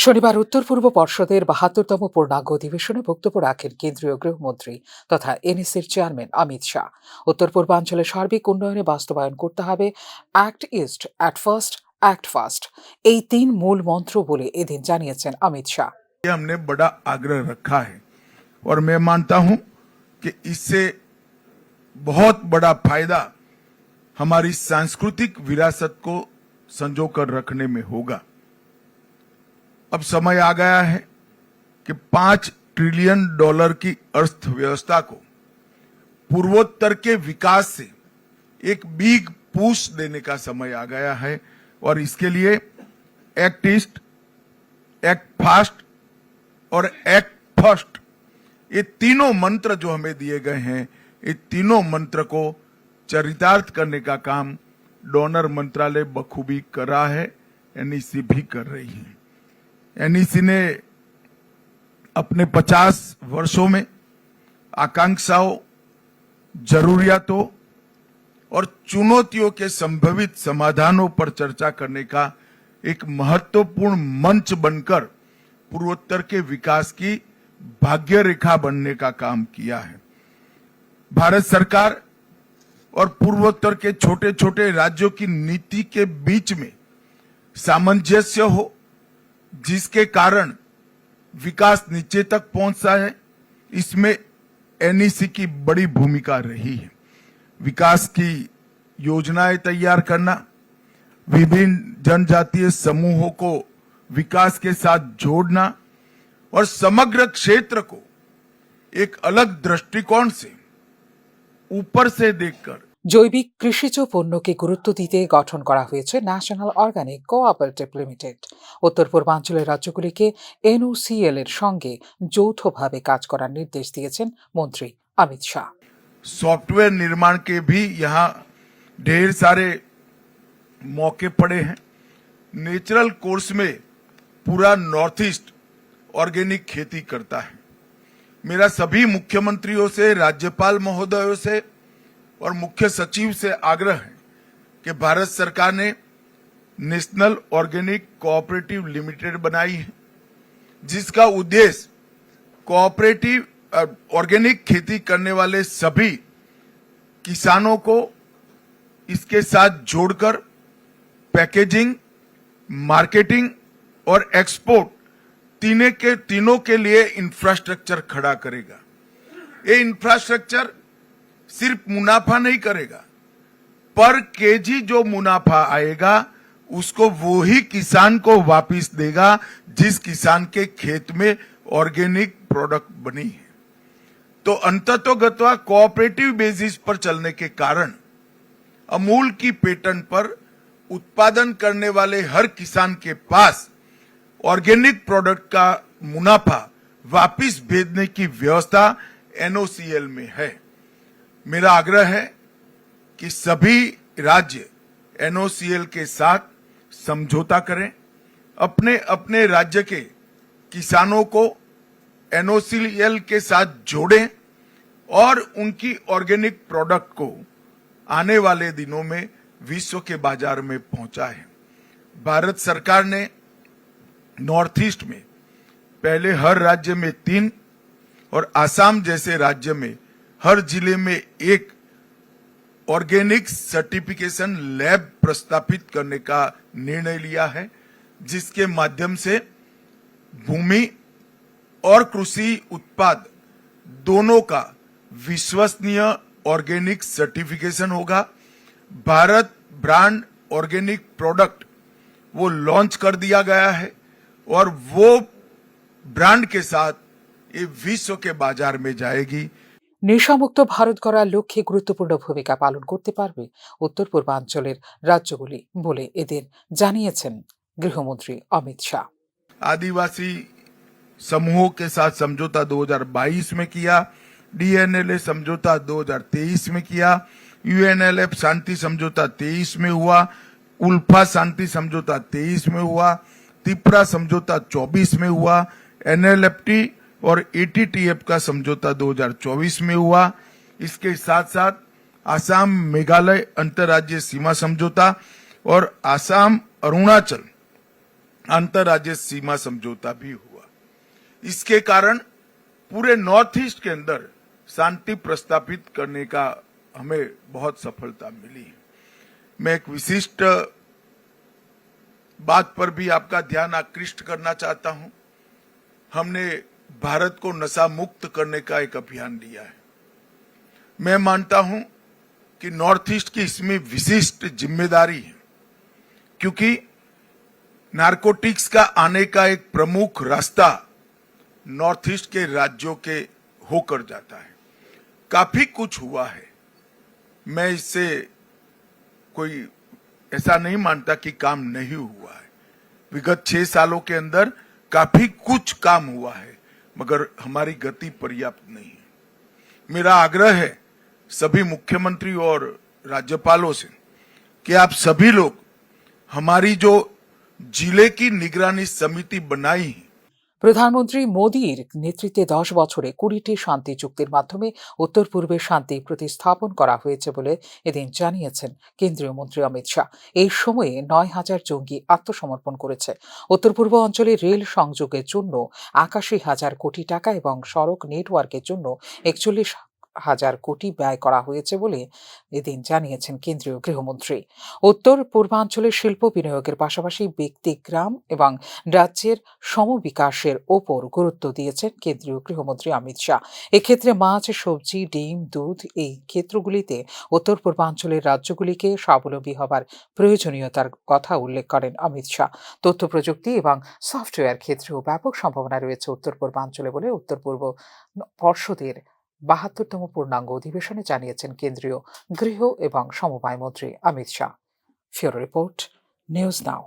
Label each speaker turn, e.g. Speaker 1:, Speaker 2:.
Speaker 1: শনিবার উত্তর পূর্ব পর্ষদের ৭২তম পূর্ণাঙ্গ অধিবেশনে বক্তব্য রাখেন কেন্দ্রীয় গৃহমন্ত্রী তথা এনএসির চেয়ারম্যান অমিত শাহ। উত্তর পূর্বাঞ্চলের সার্বিক উন্নয়নে বাস্তবায়ন করতে হবে act east, at first, act fast, এই ৩ মূল মন্ত্র বলে এদিন জানিয়েছেন অমিত শাহ।
Speaker 2: हमने बड़ा आग्रह रखा है और मैं मानता हूं कि इससे बहुत बड़ा फायदा हमारी सांस्कृतिक विरासत को संजोकर रखने में होगा। अब समय आ गया है कि $5 ट्रिलियन की अर्थव्यवस्था को पूर्वोत्तर के विकास से एक बिग पुश देने का समय आ गया है और इसके लिए एक्ट ईस्ट, एक्ट फास्ट और एक्ट फर्स्ट, ये तीनों मंत्र जो हमें दिए गए हैं, ये तीनों मंत्र को चरितार्थ करने का काम डोनर मंत्रालय बखूबी कर रहा है, एनईसी भी कर रही है। एनईसी ने अपने 50 वर्षों में आकांक्षाओं, जरूरियातों और चुनौतियों के संभावित समाधानों पर चर्चा करने का एक महत्वपूर्ण मंच बनकर पूर्वोत्तर के विकास की भाग्य रेखा बनने का काम किया है। भारत सरकार और पूर्वोत्तर के छोटे छोटे राज्यों की नीति के बीच में सामंजस्य हो, जिसके कारण विकास नीचे तक पहुंचता है, इसमें एनईसी की बड़ी भूमिका रही है। विकास की योजनाएं तैयार करना, विभिन्न जनजातीय समूहों को विकास के साथ जोड़ना और समग्र क्षेत्र को एक अलग दृष्टिकोण से ऊपर से देखकर
Speaker 1: জৈবিক কৃষিজ পণ্যকে গুরুত্ব দিতে গঠন করা হয়েছে ন্যাশনাল অর্গানিক কোঅপারেটিভ লিমিটেড। উত্তর পূর্বাঞ্চলের রাজ্যগুলিকে এনওসিএল এর সঙ্গে যৌথভাবে কাজ করার নির্দেশ দিয়েছেন মন্ত্রী অমিত শাহ।
Speaker 2: सॉफ्टवेयर निर्माण के भी यहाँ ढेर सारे मौके पड़े हैं। नेचुरल कोर्स में पूरा नॉर्थ ईस्ट ऑर्गेनिक खेती करता है। मेरा सभी मुख्यमंत्रियों से, राज्यपाल महोदयों से और मुख्य सचिव से आग्रह है कि भारत सरकार ने नेशनल ऑर्गेनिक कोऑपरेटिव लिमिटेड बनाई है, जिसका उद्देश्य कोऑपरेटिव ऑर्गेनिक खेती करने वाले सभी किसानों को इसके साथ जोड़कर पैकेजिंग, मार्केटिंग और एक्सपोर्ट तीनों के लिए इंफ्रास्ट्रक्चर खड़ा करेगा। ये इंफ्रास्ट्रक्चर सिर्फ मुनाफा नहीं करेगा, पर केजी जो मुनाफा आएगा उसको वो ही किसान को वापस देगा जिस किसान के खेत में ऑर्गेनिक प्रोडक्ट बनी है। तो अंततोगत्वा कोऑपरेटिव बेसिस पर चलने के कारण अमूल की पेटेंट पर उत्पादन करने वाले हर किसान के पास ऑर्गेनिक प्रोडक्ट का मुनाफा वापस भेजने की व्यवस्था एनओसीएल में है। मेरा आग्रह है कि सभी राज्य एनओसीएल के साथ समझौता करें, अपने अपने राज्य के किसानों को एनओसीएल के साथ जोड़ें और उनकी ऑर्गेनिक प्रोडक्ट को आने वाले दिनों में विश्व के बाजार में पहुंचाएं। भारत सरकार ने नॉर्थ ईस्ट में पहले हर राज्य में 3 और आसाम जैसे राज्य में हर जिले में 1 ऑर्गेनिक सर्टिफिकेशन लैब प्रस्तापित करने का निर्णय लिया है, जिसके माध्यम से भूमि और कृषि उत्पाद दोनों का विश्वसनीय ऑर्गेनिक सर्टिफिकेशन होगा। भारत ब्रांड ऑर्गेनिक प्रोडक्ट वो लॉन्च कर दिया गया है और वो ब्रांड के साथ ये विश्व के बाजार में जाएगी।
Speaker 1: নেশামুক্ত ভারত গড়ার লক্ষ্যে গুরুত্বপূর্ণ ভূমিকা পালন করতে পারবে উত্তর পূর্বাঞ্চলের রাজ্যগুলি বলে এদিন জানিয়েছেন গৃহমন্ত্রী অমিত শাহ।
Speaker 2: आदिवासी समूहों के साथ समझौता 2022 में किया, डीएनएलए समझौता 2023 में किया, यूएनएलएफ शांति समझौता 23 में हुआ, उल्फा शांति समझौता 23 में हुआ, त्रिपुरा समझौता 24 में हुआ, एनएलएफटी और एटीटीएफ का समझौता 2024 में हुआ। इसके साथ साथ आसाम मेघालय अंतर्राज्यीय सीमा समझौता और आसाम अरुणाचल अंतर्राज्यीय सीमा समझौता भी हुआ। इसके कारण पूरे नॉर्थ ईस्ट के अंदर शांति प्रस्थापित करने का हमें बहुत सफलता मिली है। मैं एक विशिष्ट बात पर भी आपका ध्यान आकृष्ट करना चाहता हूं। हमने भारत को नशा मुक्त करने का एक अभियान लिया है। मैं मानता हूं कि नॉर्थ ईस्ट की इसमें विशिष्ट जिम्मेदारी है, क्योंकि नारकोटिक्स का आने का एक प्रमुख रास्ता नॉर्थ ईस्ट के राज्यों के होकर जाता है। काफी कुछ हुआ है। मैं इससे कोई ऐसा नहीं मानता कि काम नहीं हुआ है। विगत 6 सालों के अंदर काफी कुछ काम हुआ है, मगर हमारी गति पर्याप्त नहीं है। मेरा आग्रह है सभी मुख्यमंत्री और राज्यपालों से कि आप सभी लोग हमारी जो जिले की निगरानी समिति बनाई है,
Speaker 1: প্রধানমন্ত্রী মোদীর নেতৃত্বে 10 বছরে 20টি শান্তি চুক্তির মাধ্যমে উত্তর পূর্বে শান্তি প্রতিস্থাপন করা হয়েছে বলে এদিন জানিয়েছেন কেন্দ্রীয় মন্ত্রী অমিত শাহ। এই সময়ে 9,000 জঙ্গি আত্মসমর্পণ করেছে। উত্তর পূর্ব অঞ্চলে রেল সংযোগের জন্য 81,000 কোটি টাকা এবং সড়ক নেটওয়ার্কের জন্য 41,000 কোটি ব্যয় করা হয়েছে বলে এদিন জানিয়েছেন কেন্দ্রীয় গৃহমন্ত্রী। উত্তর পূর্বাঞ্চলে শিল্প বিনিয়োগের পাশাপাশি ব্যক্তিগ্রাম এবং রাজ্যের সমবিকাশের ওপর গুরুত্ব দিয়েছেন কেন্দ্রীয় গৃহমন্ত্রী অমিত শাহ। এক্ষেত্রে মাছ, সবজি, ডিম, দুধ এই ক্ষেত্রগুলিতে উত্তর পূর্বাঞ্চলের রাজ্যগুলিকে স্বাবলম্বী হবার প্রয়োজনীয়তার কথা উল্লেখ করেন অমিত শাহ। তথ্য প্রযুক্তি এবং সফটওয়্যার ক্ষেত্রেও ব্যাপক সম্ভাবনা রয়েছে উত্তর পূর্বাঞ্চলে বলে উত্তর পূর্ব পর্ষদের 72তম পূর্ণাঙ্গ অধিবেশনে জানিয়েছেন কেন্দ্রীয় গৃহ এবং সমবায় মন্ত্রী অমিত শাহ। ফিউরো রিপোর্ট, নিউজ নাও।